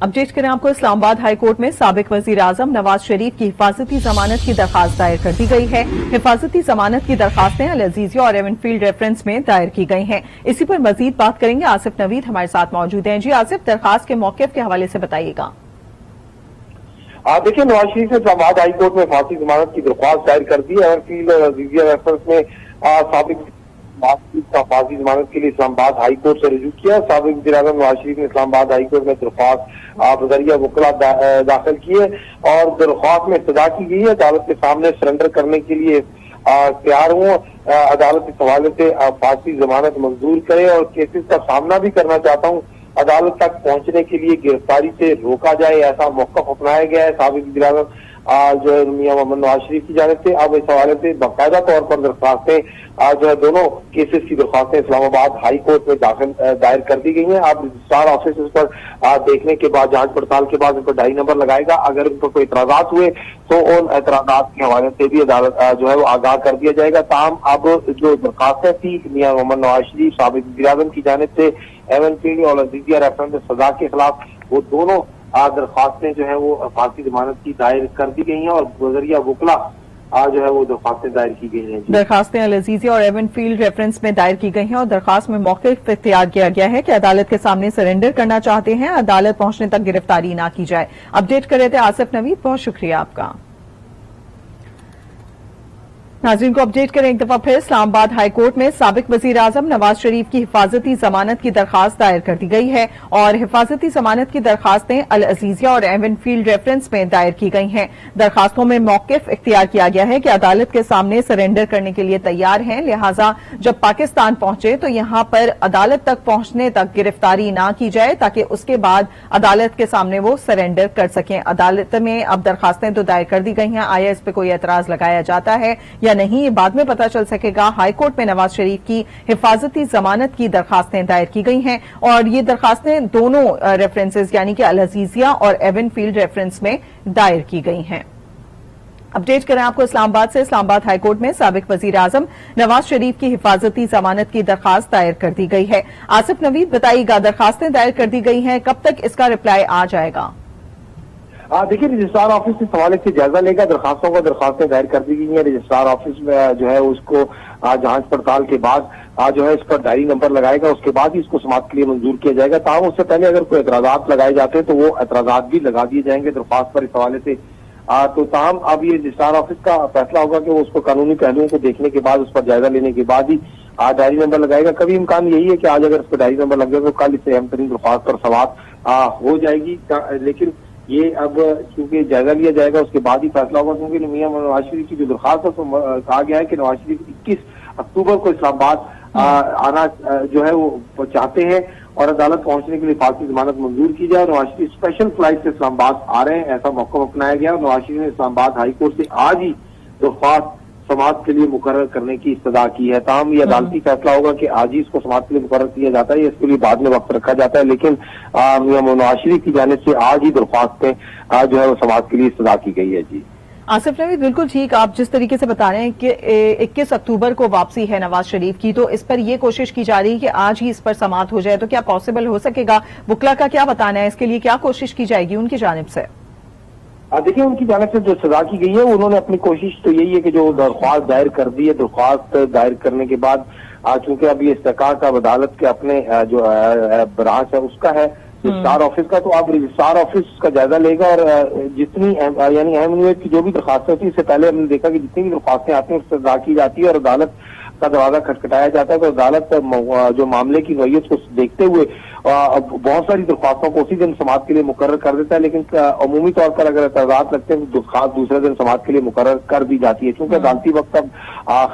Update करें आपको, Islamabad high court में साबिक वजीर आजम नवाज शरीफ की हिफाजती जमानत की दरखास्त दायर कर दी गई है। हिफाजती जमानत की दरखास्तें अल अजीजिया और एवनफील्ड रेफरेंस में दायर की गई हैं। इसी पर मजीद बात करेंगे। आसिफ नवीद हमारे साथ मौजूद हैं। जी आसिफ, दरखास्त के मौक़िफ़ के हवाले से बताइएगा। देखिए, नवाज शरीफ ने इस्लामाबाद हाई कोर्ट में फांसी जमानत की दरख्वास्त दायर कर दी है। एवनफील्ड और अजीजिया रेफरेंस में साबिक का फांसी जमानत के लिए इस्लामाबाद हाई कोर्ट से रजू किया। साबिक वज़ीर आज़म नवाज शरीफ ने इस्लामाबाद हाई कोर्ट में दरख्वास्त बज़रिया वकला दाखिल की है और दरख्वास्त में इस्तदा की गई है अदालत के सामने सरेंडर करने के लिए तैयार हूँ। अदालत इस हवाले से फांसी जमानत मंजूर करे और केसेस का सामना भी करना चाहता हूँ। अदालत तक पहुंचने के लिए गिरफ्तारी से रोका जाए, ऐसा मौक़िफ़ अपनाया गया है साबिक वज़ीर आज़म जो है मियां मोहम्मद नवाज शरीफ की जानिब से। अब इस हवाले से बाकायदा तौर पर दरख्वास्तें जो है दोनों केसेस की दरख्वास्तें इस्लामाबाद हाई कोर्ट में दायर कर दी गई हैं। अब रजिस्ट्रार ऑफिस इस पर देखने के बाद, जांच पड़ताल के बाद, इन पर डायरी नंबर लगाएगा। अगर इन पर कोई एतराज़ात हुए तो उन एतराज़ात के हवाले से भी अदालत जो है वो आगाह कर दिया जाएगा। ताहम अब जो दरख्वास्तें थी मियां मोहम्मद नवाज शरीफ साबिक वज़ीर आज़म की जानिब से एवनफील्ड और अजीजिया रेफरेंस सजा के खिलाफ, वो दोनों दरख्वास्तें जो है वो फांसी जमानत की दायर कर दी गई हैं और बज़रिया वकला जो है वो दरख्वास्तें दायर की गई हैं। दरख्वास्तें अल अजीजिया और एवनफील्ड रेफरेंस में दायर की गई हैं और दरख्वास्त में मौक़िफ़ इख्तियार किया गया है कि अदालत के सामने सरेंडर करना चाहते हैं, अदालत पहुंचने तक गिरफ्तारी ना की जाए। अपडेट कर रहे थे आसिफ नवीद, बहुत शुक्रिया आपका। नाज़रीन को अपडेट करें एक दफा फिर, इस्लामाबाद हाई कोर्ट में साबिक वजीर आजम नवाज शरीफ की हिफाजती जमानत की दरखास्त दायर कर दी गई है और हिफाजती जमानत की दरखास्तें अल अजीजिया और एवनफील्ड रेफरेंस में दायर की गई हैं। दरखास्तों में मौक़िफ़ इख्तियार किया गया है कि अदालत के सामने सरेंडर करने के लिए तैयार हैं, लिहाजा जब पाकिस्तान पहुंचे तो यहां पर अदालत तक पहुंचने तक गिरफ्तारी ना की जाए ताकि उसके बाद अदालत के सामने वो सरेंडर कर सकें। अदालत में अब दरखास्तें तो दायर कर दी गई हैं, आया इस पर कोई एतराज लगाया जाता है या नहीं, ये बाद में पता चल सकेगा। हाई कोर्ट में नवाज शरीफ की हिफाजती जमानत की दरखास्तें दायर की गई हैं और ये दरखास्तें दोनों रेफरेंसेस यानी कि अल अजीजिया और एवनफील्ड रेफरेंस में दायर की गई हैं। अपडेट करें आपको इस्लामाबाद से, इस्लामाबाद हाई कोर्ट में साबिक वजीर आजम नवाज शरीफ की हिफाजती जमानत की दरखास्त दायर कर दी गई है। आसिफ नवीद बताइएगा, दरखास्तें दायर कर दी गई हैं, कब तक इसका रिप्लाई आ जाएगा? देखिए, रजिस्ट्रार ऑफिस इस हवाले से जायजा लेगा। दरखास्तें दायर कर दी गई हैं। रजिस्ट्रार ऑफिस में जो है उसको जांच पड़ताल के बाद जो है इस पर डायरी नंबर लगाएगा, उसके बाद ही इसको समाअत के लिए मंजूर किया जाएगा। ताहम उससे पहले अगर कोई एतराज़ात लगाए जाते हैं तो वो एतराज़ात भी लगा दिए जाएंगे दरख्वास्त पर इस हवाले से। तो ताहम अब ये रजिस्ट्रार ऑफिस का फैसला होगा कि वो उसको कानूनी पहलुओं को देखने के बाद, उस पर जायजा लेने के बाद ही डायरी नंबर लगाएगा। कभी इम्कान यही है कि आज अगर इस पर डायरी नंबर लग जाए तो कल इससे अहम तरीन दरख्वास्त पर समाअत हो जाएगी। लेकिन ये अब चूंकि जायजा लिया जाएगा उसके बाद ही फैसला होगा, क्योंकि मियां नवाज शरीफ की जो दरख्वास्त है तो कहा गया है कि नवाज शरीफ 21 अक्टूबर को इस्लामाबाद आना जो है वो चाहते हैं और अदालत पहुंचने के लिए फांसी जमानत मंजूर की जाए। नवाज शरीफ स्पेशल फ्लाइट से इस्लामाबाद आ रहे हैं, ऐसा मौक़िफ़ अपनाया गया और नवाज शरीफ ने इस्लामाबाद हाई कोर्ट से आज ही दरख्वास्त समाअत के लिए मुकर्रर करने की इस्तदा की है। ताहम ये अदालती फैसला होगा कि आज ही इसको समाअत के लिए मुकर्रर किया जाता है या इसके लिए बाद में वक्त रखा जाता है, लेकिन मियां नवाज शरीफ की जानिब से आज ही दरख्वास्तें जो है वो समाअत के लिए इस्तदा की गई है। जी आसिफ नवीद, बिल्कुल ठीक, आप जिस तरीके से बता रहे हैं कि 21 अक्टूबर को वापसी है नवाज शरीफ की, तो इस पर यह कोशिश की जा रही है कि आज ही इस पर समाअत हो जाए, तो क्या पॉसिबल हो सकेगा? वकला का क्या बताना है, इसके लिए क्या कोशिश की जाएगी उनकी जानिब से? देखिए, उनकी जानिब से जो सजा की गई है उन्होंने अपनी कोशिश तो यही है कि जो दरख्वास्त दायर कर दी है, दरख्वास्त दायर करने के बाद चूंकि अब ये इस्तेकाक अब अदालत के अपने जो ब्रांच है उसका है, रजिस्ट्रार ऑफिस का, तो अब रजिस्ट्रार ऑफिस का जायजा लेगा और जितनी यानी अहमियत की जो भी दरख्वास्तें होती है, इससे पहले हमने देखा कि जितनी भी दरख्वास्तें आती हैं उससे सजा की जाती है और अदालत का दरवाजा खटखटाया जाता है। तो अदालत जो मामले की नोयत को देखते हुए बहुत सारी दरख्वास्तों को उसी दिन समाअत के लिए मुकर्रर कर देता है, लेकिन अमूमी तौर पर अगर एतराज़ात लगते हैं तो दरख्वास्त दूसरे दिन समाअत के लिए मुकर्रर कर दी जाती है। चूंकि अदालती वक्त अब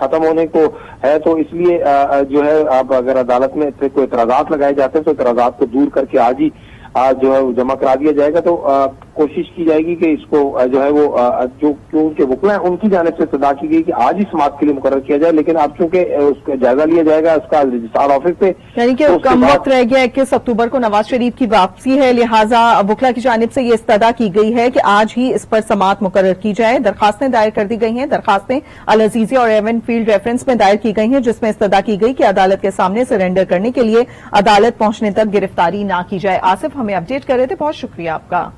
खत्म होने को है तो इसलिए जो है अब अगर अदालत में कोई एतराज़ात लगाए जाते हैं तो एतराज़ात को दूर करके आज ही जो है जमा करा दिया जाएगा। तो کوشش کی جائے گی کہ اس کو جو ہے وہ جو ان کے وکلا ہیں ان کی جانب سے استدعا کی گئی کہ آج ہی سماعت کے لیے مقرر کیا جائے، لیکن اب چونکہ اس کا جائزہ لیا جائے گا اس کا رجسٹرار آفس سے، یعنی کہ کم وقت رہ گیا 21 اکتوبر کو نواز شریف کی واپسی ہے، لہٰذا وکلا کی جانب سے یہ استدعا کی گئی ہے کہ آج ہی اس پر سماعت مقرر کی جائے۔ درخواستیں دائر کر دی گئی ہیں، درخواستیں العزیزی اور ایون فیلڈ ریفرنس میں دائر کی گئی ہیں، جس میں استدعا کی گئی کہ عدالت کے سامنے سرنڈر کرنے کے لیے عدالت پہنچنے تک گرفتاری نہ کی جائے۔ آصف ہمیں اپڈیٹ کر رہے تھے، بہت شکریہ آپ کا۔